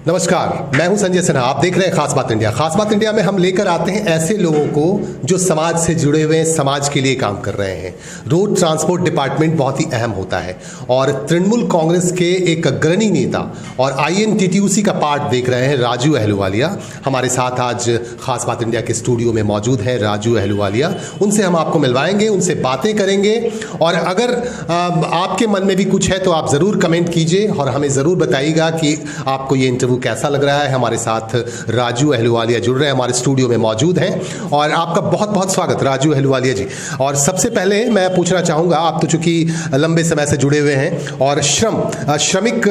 नमस्कार, मैं हूं संजय सिन्हा। आप देख रहे हैं खास बात इंडिया। खास बात इंडिया में हम लेकर आते हैं ऐसे लोगों को जो समाज से जुड़े हुए हैं, समाज के लिए काम कर रहे हैं। रोड ट्रांसपोर्ट डिपार्टमेंट बहुत ही अहम होता है और तृणमूल कांग्रेस के एक अग्रणी नेता और INTTUC का पार्ट देख रहे हैं राजू अहलूवालिया हमारे साथ आज खास बात इंडिया के स्टूडियो में मौजूद है। राजू अहलूवालिया, उनसे हम आपको मिलवाएंगे, उनसे बातें करेंगे और अगर आपके मन में भी कुछ है तो आप ज़रूर कमेंट कीजिए और हमें ज़रूर बताइएगा कि आपको ये इंटरव्यू कैसा लग रहा है। हमारे साथ राजू अहलूवालिया जुड़ रहे हैं, हमारे स्टूडियो में मौजूद हैं और आपका बहुत बहुत स्वागत राजू अहलूवालिया जी। और सबसे पहले मैं पूछना चाहूँगा, आप तो चूंकि लंबे समय से जुड़े हुए हैं और श्रमिक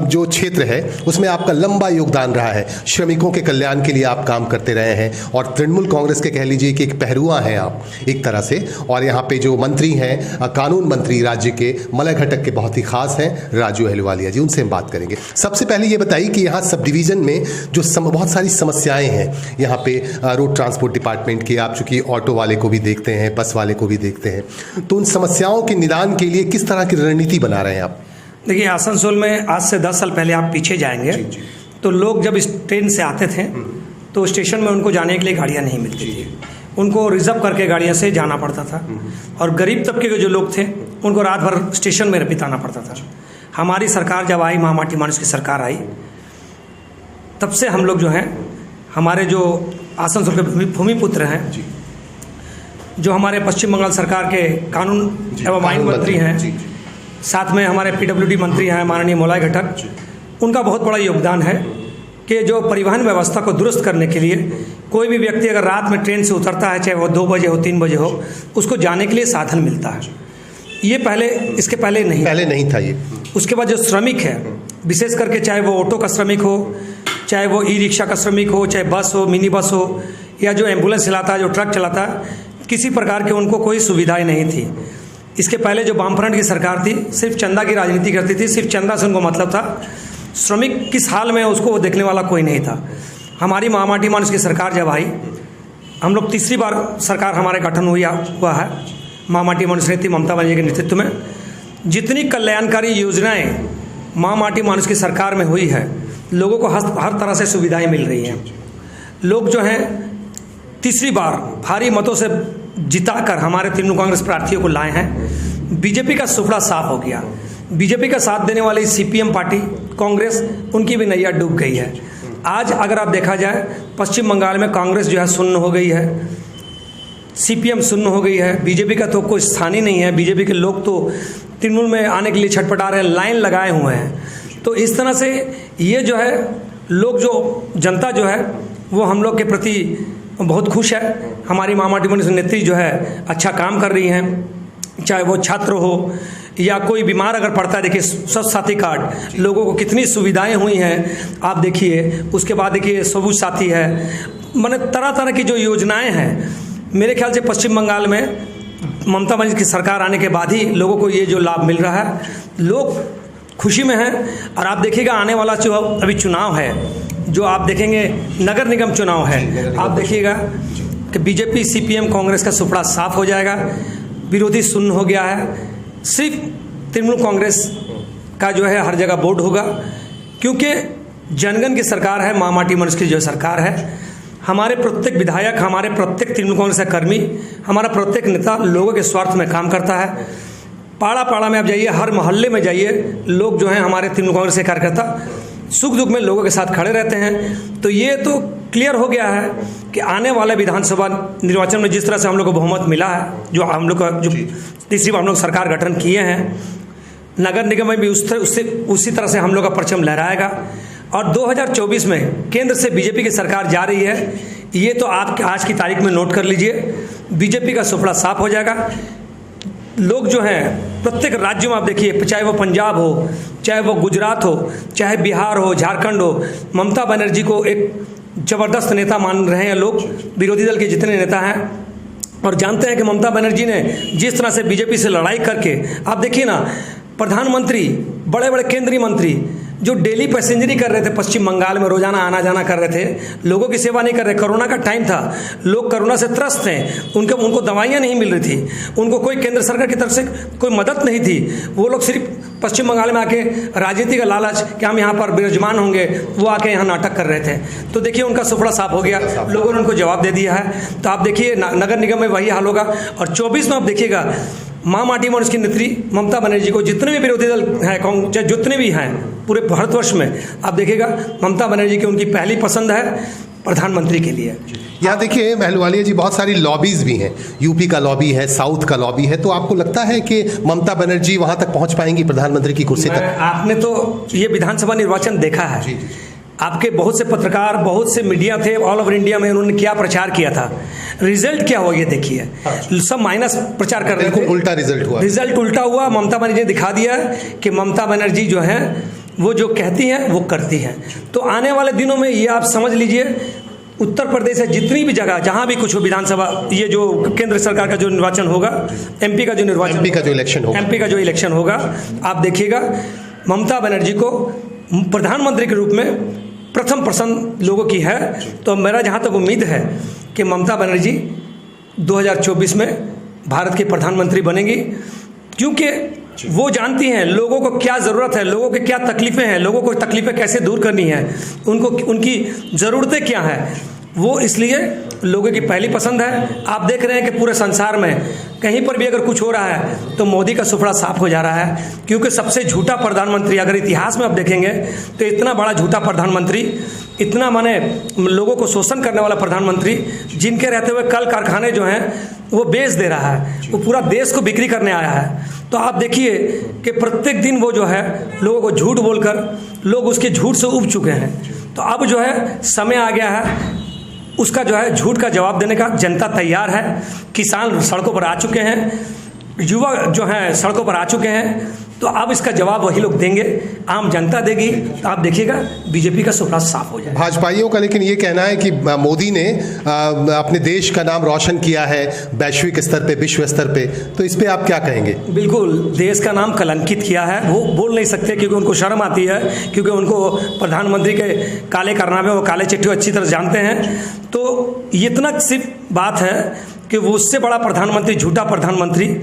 जो क्षेत्र है उसमें आपका लंबा योगदान रहा है, श्रमिकों के कल्याण के लिए आप काम करते रहे हैं और तृणमूल कांग्रेस के कह लीजिए कि एक पहरुआ हैं आप एक तरह से। और यहाँ पे जो मंत्री हैं, कानून मंत्री राज्य के मलय घटक के बहुत ही खास हैं राजू अहलूवालिया जी, उनसे हम बात करेंगे। सबसे पहले ये बताइए कि यहाँ सब डिवीज़न में जो बहुत सारी समस्याएं हैं यहाँ पे रोड ट्रांसपोर्ट डिपार्टमेंट की, आप चूंकि ऑटो वाले को भी देखते हैं, बस वाले को भी देखते हैं, तो उन समस्याओं के निदान के लिए किस तरह की रणनीति बना रहे हैं आप? देखिए, आसनसोल में आज से 10 साल पहले आप पीछे जाएंगे तो लोग जब इस ट्रेन से आते थे तो स्टेशन में उनको जाने के लिए गाड़ियाँ नहीं मिलती थी, उनको रिजर्व करके गाड़ियों से जाना पड़ता था और गरीब तबके के जो लोग थे उनको रात भर स्टेशन में बिताना पड़ता था। हमारी सरकार जब आई, महामाटी मानुष की सरकार आई, तब से हम लोग जो हैं, हमारे जो आसनसोल के भूमिपुत्र हैं, जो हमारे पश्चिम बंगाल सरकार के कानून एवं आइन मंत्री हैं, साथ में हमारे PWD मंत्री हैं माननीय मलय घटक, उनका बहुत बड़ा योगदान है कि जो परिवहन व्यवस्था को दुरुस्त करने के लिए कोई भी व्यक्ति अगर रात में ट्रेन से उतरता है, चाहे वो 2 बजे हो 3 बजे हो, उसको जाने के लिए साधन मिलता है। ये पहले, इसके पहले नहीं था ये। उसके बाद जो श्रमिक है, विशेष करके चाहे वो ऑटो का श्रमिक हो, चाहे वो ई-रिक्शा का श्रमिक हो, चाहे बस हो, मिनी बस हो, या जो एम्बुलेंस चलाता है, जो ट्रक चलाता है, किसी प्रकार के उनको कोई सुविधाएं नहीं थी। इसके पहले जो वामफ्रंट की सरकार थी, सिर्फ चंदा की राजनीति करती थी, सिर्फ चंदा से उनको मतलब था। श्रमिक किस हाल में उसको देखने वाला कोई नहीं था। हमारी महामाटी मानुष की सरकार जब आई, हम लोग तीसरी बार सरकार हमारे गठन हुआ है महामाटी मानुष नीति ममता बनर्जी के नेतृत्व में। जितनी कल्याणकारी योजनाएं महामाटी मानुष की सरकार में हुई है, लोगों को हर तरह से सुविधाएं मिल रही हैं। लोग जो हैं तीसरी बार भारी मतों से जिताकर हमारे तृणमूल कांग्रेस प्रार्थियों को लाए हैं। बीजेपी का सुपड़ा साफ हो गया। बीजेपी का साथ देने वाली CPM पार्टी, कांग्रेस, उनकी भी नैया डूब गई है। आज अगर आप देखा जाए, पश्चिम बंगाल में कांग्रेस जो है शून्य हो गई है, CPM शून्य हो गई है, बीजेपी का तो कोई स्थान ही नहीं है। बीजेपी के लोग तो तृणमूल में आने के लिए छटपटा रहे हैं, लाइन लगाए हुए हैं। तो इस तरह से ये जो है, लोग जो जनता जो है वो हम लोग के प्रति बहुत खुश है। हमारी महामाटी मानुष नेत्री जो है अच्छा काम कर रही हैं, चाहे वो छात्र हो या कोई बीमार अगर पड़ता है। देखिए, स्वास्थ्य साथी कार्ड, लोगों को कितनी सुविधाएं हुई हैं आप देखिए। उसके बाद देखिए सबूत साथी है, माने तरह तरह की जो योजनाएं हैं। मेरे ख्याल से पश्चिम बंगाल में ममता बनर्जी की सरकार आने के बाद ही लोगों को ये जो लाभ मिल रहा है, लोग खुशी में हैं। और आप देखिएगा, आने वाला जो अभी चुनाव है, जो आप देखेंगे नगर निगम चुनाव है, आप देखिएगा कि बीजेपी CPM कांग्रेस का सुपड़ा साफ हो जाएगा, विरोधी शून्य हो गया है। सिर्फ तृणमूल कांग्रेस का जो है हर जगह बोर्ड होगा, क्योंकि जनगण की सरकार है, महामाटी मानुष की जो सरकार है। हमारे प्रत्येक विधायक, हमारे प्रत्येक तृणमूल कांग्रेस का कर्मी, हमारा प्रत्येक नेता लोगों के स्वार्थ में काम करता है। पाड़ा पाड़ा में आप जाइए, हर मोहल्ले में जाइए, लोग जो हैं हमारे तृणमूल कांग्रेस के कार्यकर्ता सुख दुख में लोगों के साथ खड़े रहते हैं। तो ये तो क्लियर हो गया है कि आने वाले विधानसभा निर्वाचन में जिस तरह से हम लोग को बहुमत मिला है, जो हम लोग का जो तीसरी बार हम लोग सरकार गठन किए हैं, नगर निगम में भी उसी तरह से हम लोग का परचम लहराएगा। और 2024 में केंद्र से बीजेपी की सरकार जा रही है, ये तो आप आज की तारीख में नोट कर लीजिए। बीजेपी का सुपड़ा साफ हो जाएगा। लोग जो हैं प्रत्येक राज्यों में आप देखिए, चाहे वो पंजाब हो, चाहे वो गुजरात हो, चाहे बिहार हो, झारखंड हो, ममता बनर्जी को एक ज़बरदस्त नेता मान रहे हैं लोग, विरोधी दल के जितने नेता हैं। और जानते हैं कि ममता बनर्जी ने जिस तरह से बीजेपी से लड़ाई करके, आप देखिए ना, प्रधानमंत्री, बड़े बड़े केंद्रीय मंत्री जो डेली पैसेंजरी कर रहे थे पश्चिम बंगाल में, रोजाना आना जाना कर रहे थे, लोगों की सेवा नहीं कर रहे। कोरोना का टाइम था, लोग कोरोना से त्रस्त थे, उनको दवाइयाँ नहीं मिल रही थी, उनको कोई केंद्र सरकार की तरफ से कोई मदद नहीं थी। वो लोग सिर्फ पश्चिम बंगाल में आके राजनीति का लालच कि हम यहाँ पर विराजमान होंगे, वो आके यहाँ नाटक कर रहे थे। तो देखिए उनका सुपड़ा साफ हो गया, लोगों ने उनको जवाब दे दिया है। तो आप देखिए नगर निगम में वही हाल होगा। और 24 में आप देखिएगा माँ माटी में उसकी नेत्री ममता बनर्जी को, जितने भी विरोधी दल हैं, कांग्रेस जितने भी हैं पूरे भारतवर्ष में, आप देखिएगा ममता बनर्जी की उनकी पहली पसंद है प्रधानमंत्री के लिए। यहाँ देखिए अहलुवालिया जी, बहुत सारी लॉबीज भी हैं, यूपी का लॉबी है, साउथ का लॉबी है, तो आपको लगता है कि ममता बनर्जी वहां तक पहुंच पाएंगी प्रधानमंत्री की कुर्सी तक? आपने तो ये विधानसभा निर्वाचन देखा है, जी। आपके बहुत से पत्रकार, बहुत से मीडिया थे ऑल ओवर इंडिया में, उन्होंने क्या प्रचार किया था, रिजल्ट क्या हुआ ये देखिए। सब माइनस प्रचार कर रहे थे, उल्टा रिजल्ट हुआ। रिजल्ट उल्टा हुआ। ममता बनर्जी ने दिखा दिया कि ममता बनर्जी जो है वो जो कहती हैं वो करती हैं। तो आने वाले दिनों में ये आप समझ लीजिए, उत्तर प्रदेश है, जितनी भी जगह जहां भी कुछ हो विधानसभा, ये जो केंद्र सरकार का जो निर्वाचन होगा, एमपी का जो इलेक्शन होगा, आप देखिएगा ममता बनर्जी को प्रधानमंत्री के रूप में प्रथम पसंद लोगों की है। तो मेरा जहां तक उम्मीद है कि ममता बनर्जी 2024 में भारत की प्रधानमंत्री बनेंगी, क्योंकि वो जानती हैं लोगों को क्या ज़रूरत है, लोगों की क्या तकलीफ़ें हैं, लोगों को तकलीफ़ें कैसे दूर करनी है, उनको उनकी ज़रूरतें क्या हैं, वो इसलिए लोगों की पहली पसंद है। आप देख रहे हैं कि पूरे संसार में कहीं पर भी अगर कुछ हो रहा है तो मोदी का सुपड़ा साफ हो जा रहा है, क्योंकि सबसे झूठा प्रधानमंत्री अगर इतिहास में आप देखेंगे तो इतना बड़ा झूठा प्रधानमंत्री, इतना माने लोगों को शोषण करने वाला प्रधानमंत्री, जिनके रहते हुए कल कारखाने जो हैं वो बेच दे रहा है, वो पूरा देश को बिक्री करने आया है। तो आप देखिए कि प्रत्येक दिन वो जो है लोगों को झूठ बोलकर लोग उसके झूठ से उब चुके हैं। तो अब जो है समय आ गया है, उसका जो है झूठ का जवाब देने का जनता तैयार है। किसान सड़कों पर आ चुके हैं, युवा जो हैं सड़कों पर आ चुके हैं, तो अब इसका जवाब वही लोग देंगे, आम जनता देगी। तो आप देखिएगा बीजेपी का सुपड़ा साफ हो जाए। भाजपाइयों का लेकिन ये कहना है कि मोदी ने अपने देश का नाम रोशन किया है वैश्विक स्तर पे, विश्व स्तर पे, तो इस पे आप क्या कहेंगे? बिल्कुल, देश का नाम कलंकित किया है, वो बोल नहीं सकते क्योंकि उनको शर्म आती है, क्योंकि उनको प्रधानमंत्री के काले कारनामे, वो काले चिट्ठी अच्छी तरह जानते हैं। तो इतना सिर्फ बात है कि वो उससे बड़ा प्रधानमंत्री, झूठा प्रधानमंत्री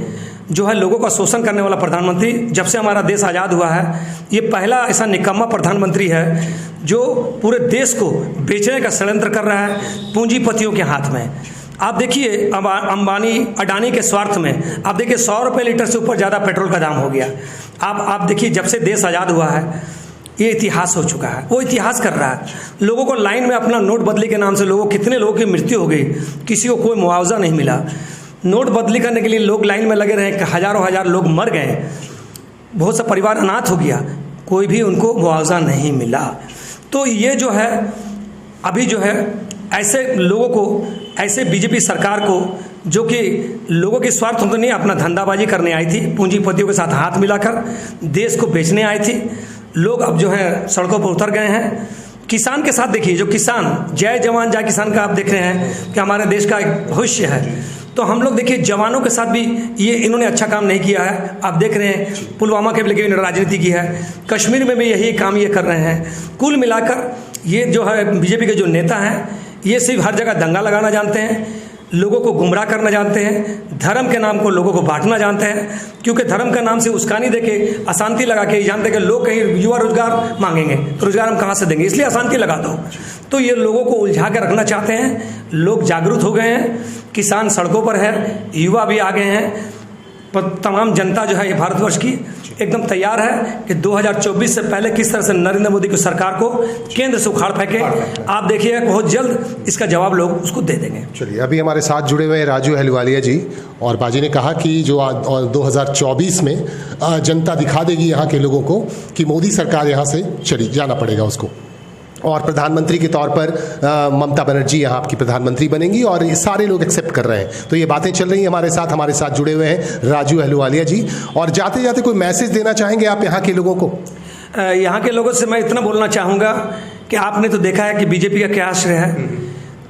जो है लोगों का शोषण करने वाला प्रधानमंत्री, जब से हमारा देश आज़ाद हुआ है ये पहला ऐसा निकम्मा प्रधानमंत्री है जो पूरे देश को बेचने का षड्यंत्र कर रहा है पूंजीपतियों के हाथ में। आप देखिए अंबानी अडानी के स्वार्थ में आप देखिए 100 रुपये लीटर से ऊपर ज़्यादा पेट्रोल का दाम हो गया। आप देखिए जब से देश आज़ाद हुआ है ये इतिहास हो चुका है, वो इतिहास कर रहा है। लोगों को लाइन में अपना नोट बदली के नाम से कितने लोगों की मृत्यु हो गई, किसी को कोई मुआवजा नहीं मिला। नोट बदली करने के लिए लोग लाइन में लगे रहे, हजारों हजार लोग मर गए, बहुत सा परिवार अनाथ हो गया, कोई भी उनको मुआवजा नहीं मिला। तो ये जो है अभी जो है ऐसे लोगों को, ऐसे बीजेपी सरकार को जो कि लोगों के स्वार्थ तो नहीं, अपना धंधाबाजी करने आई थी, पूंजीपतियों के साथ हाथ मिलाकर देश को बेचने आई थी, लोग अब जो है सड़कों पर उतर गए हैं। किसान के साथ देखिए, जो किसान, जय जवान जय किसान का आप देख रहे हैं कि हमारे देश का एक भविष्य है। तो हम लोग देखिए जवानों के साथ भी ये इन्होंने अच्छा काम नहीं किया है। आप देख रहे हैं पुलवामा के लेके इन्होंने राजनीति की है, कश्मीर में भी यही काम ये कर रहे हैं। कुल मिलाकर ये जो है बीजेपी के जो नेता हैं ये सिर्फ हर जगह दंगा लगाना जानते हैं, लोगों को गुमराह करना जानते हैं, धर्म के नाम को लोगों को बांटना जानते हैं, क्योंकि धर्म के नाम से उस्कानी देके अशांति लगा के जानते हैं कि लोग कहीं युवा रोजगार मांगेंगे तो रोजगार हम कहाँ से देंगे, इसलिए अशांति लगा दो। तो ये लोगों को उलझा के रखना चाहते हैं। लोग जागरूक हो गए हैं, किसान सड़कों पर है, युवा भी आ गए हैं, तमाम जनता जो है ये भारतवर्ष की एकदम तैयार है कि 2024 से पहले किस तरह से नरेंद्र मोदी की सरकार को केंद्र से उखाड़ फेंके। आप देखिए बहुत जल्द इसका जवाब लोग उसको दे देंगे। चलिए, अभी हमारे साथ जुड़े हुए हैं राजू अहलुवालिया जी, और बाजी ने कहा कि जो 2024 में जनता दिखा देगी यहाँ के लोगों को कि मोदी सरकार यहाँ से चली जाना पड़ेगा उसको, और प्रधानमंत्री के तौर पर ममता बनर्जी यहाँ आपकी प्रधानमंत्री बनेंगी, और ये सारे लोग एक्सेप्ट कर रहे हैं। तो ये बातें चल रही हैं। हमारे साथ जुड़े हुए हैं राजू अहलुवालिया जी, और जाते जाते कोई मैसेज देना चाहेंगे आप यहाँ के लोगों को? यहाँ के लोगों से मैं इतना बोलना चाहूँगा कि आपने तो देखा है कि बीजेपी का क्या आश्रय है,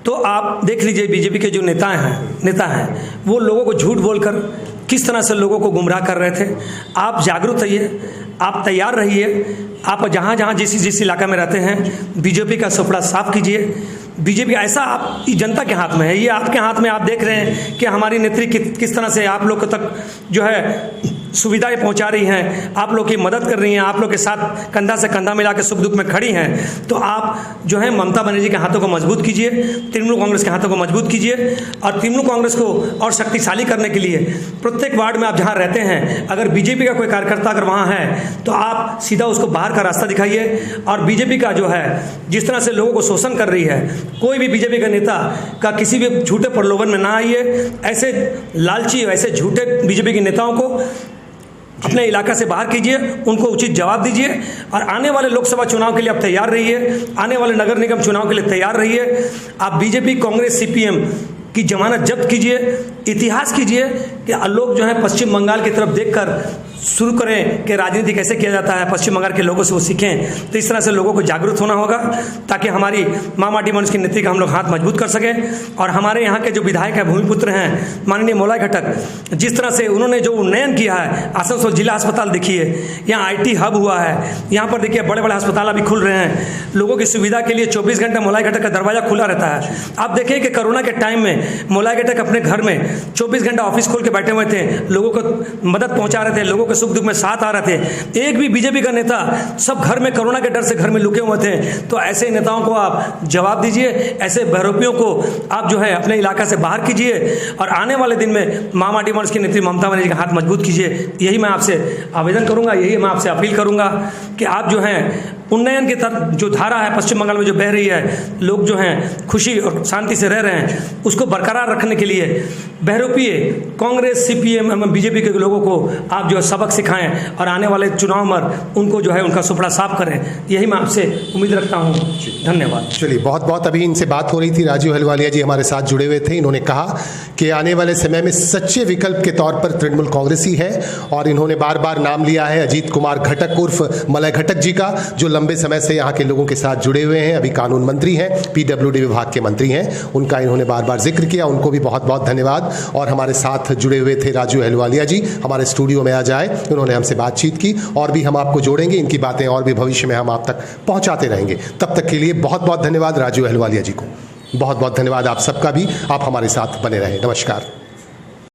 तो आप देख लीजिए बीजेपी के जो नेता हैं वो लोगों को झूठ बोलकर किस तरह से लोगों को गुमराह कर रहे थे। आप जागरूक रहिए, आप तैयार रहिए, आप जहाँ जहाँ जिस इलाका में रहते हैं बीजेपी का सुपड़ा साफ कीजिए। बीजेपी ऐसा आप जनता के हाथ में है, ये आपके हाथ में। आप देख रहे हैं कि हमारी नेत्री किस तरह से आप लोग तक जो है सुविधाएं पहुंचा रही हैं, आप लोग की मदद कर रही हैं, आप लोग के साथ कंधा से कंधा मिला के सुख दुख में खड़ी हैं। तो आप जो है ममता बनर्जी के हाथों को मजबूत कीजिए, तृणमूल कांग्रेस के हाथों को मजबूत कीजिए, और तृणमूल कांग्रेस को और शक्तिशाली करने के लिए प्रत्येक वार्ड में आप जहां रहते हैं, अगर बीजेपी का कोई कार्यकर्ता अगर वहां है तो आप सीधा उसको बाहर का रास्ता दिखाइए। और बीजेपी का जो है जिस तरह से लोगों को शोषण कर रही है, कोई भी बीजेपी का नेता का किसी भी झूठे प्रलोभन में ना आइए। ऐसे लालची, ऐसे झूठे बीजेपी के नेताओं को अपने इलाका से बाहर कीजिए, उनको उचित जवाब दीजिए। और आने वाले लोकसभा चुनाव के लिए आप तैयार रहिए, आने वाले नगर निगम चुनाव के लिए तैयार रहिए। आप बीजेपी, कांग्रेस, सीपीएम की जमानत जब्त कीजिए, इतिहास कीजिए कि लोग जो है पश्चिम बंगाल की तरफ देखकर शुरू करें कि राजनीति कैसे किया जाता है, पश्चिम बंगाल के लोगों से वो सीखें। तो इस तरह से लोगों को जागरूक होना होगा ताकि हमारी मां माटी मनोज की नीति का हम लोग हाथ मजबूत कर सकें। और हमारे यहाँ के जो विधायक है, भूमिपुत्र हैं माननीय मोलाई घटक, जिस तरह से उन्होंने जो उन्नयन किया है, आसनसोल जिला अस्पताल देखिए, यहाँ IT हब हुआ है, यहाँ पर देखिए बड़े बड़े अस्पताल अभी खुल रहे हैं। लोगों की सुविधा के लिए 24 घंटे मोलाई घटक का दरवाजा खुला रहता है। आप देखिए कि कोरोना के टाइम में मोलाई घटक अपने घर में 24 घंटा ऑफिस खोल के बैठे हुए थे, लोगों को मदद पहुंचा रहे थे, लोगों के सुख दुख में साथ आ रहे थे। एक भी बीजेपी का नेता, सब घर में कोरोना के डर से घर में लुके हुए थे। तो ऐसे नेताओं को आप जवाब दीजिए, ऐसे बहरूपियों को आप जो है अपने इलाका से बाहर कीजिए। और आने वाले दिन में मां माटी मनोज की नेत्री ममता बनर्जी का हाथ मजबूत कीजिए। यही मैं आपसे आवेदन करूंगा, यही मैं आपसे अपील करूंगा कि आप जो है उन्नयन की तरफ जो धारा है पश्चिम बंगाल में जो बह रही है, लोग जो हैं खुशी और शांति से रह रहे हैं, उसको बरकरार रखने के लिए बहरूपीय कांग्रेस, सीपीएम, बीजेपी के लोगों को आप जो है सबक सिखाएं और आने वाले चुनाव में उनको जो है उनका सुपड़ा साफ करें। यही मैं आपसे उम्मीद रखता हूं। धन्यवाद। चलिए, बहुत बहुत अभी इनसे बात हो रही थी, राजू अहलुवालिया जी हमारे साथ जुड़े हुए थे। इन्होंने कहा कि आने वाले समय में सच्चे विकल्प के तौर पर तृणमूल कांग्रेस ही है। और इन्होंने बार बार नाम लिया है अजीत कुमार घटक उर्फ मलय घटक जी का, जो लंबे समय से यहाँ के लोगों के साथ जुड़े हुए हैं, अभी कानून मंत्री हैं, PWD विभाग के मंत्री हैं। उनका इन्होंने बार बार जिक्र किया, उनको भी बहुत बहुत धन्यवाद। और हमारे साथ जुड़े हुए थे राजू अहलुवालिया जी, हमारे स्टूडियो में आ जाए, उन्होंने हमसे बातचीत की। और भी हम आपको जोड़ेंगे, इनकी बातें और भी भविष्य में हम आप तक पहुँचाते रहेंगे। तब तक के लिए बहुत बहुत धन्यवाद राजू अहलुवालिया जी को। बहुत बहुत धन्यवाद आप सबका भी, आप हमारे साथ बने रहें। नमस्कार।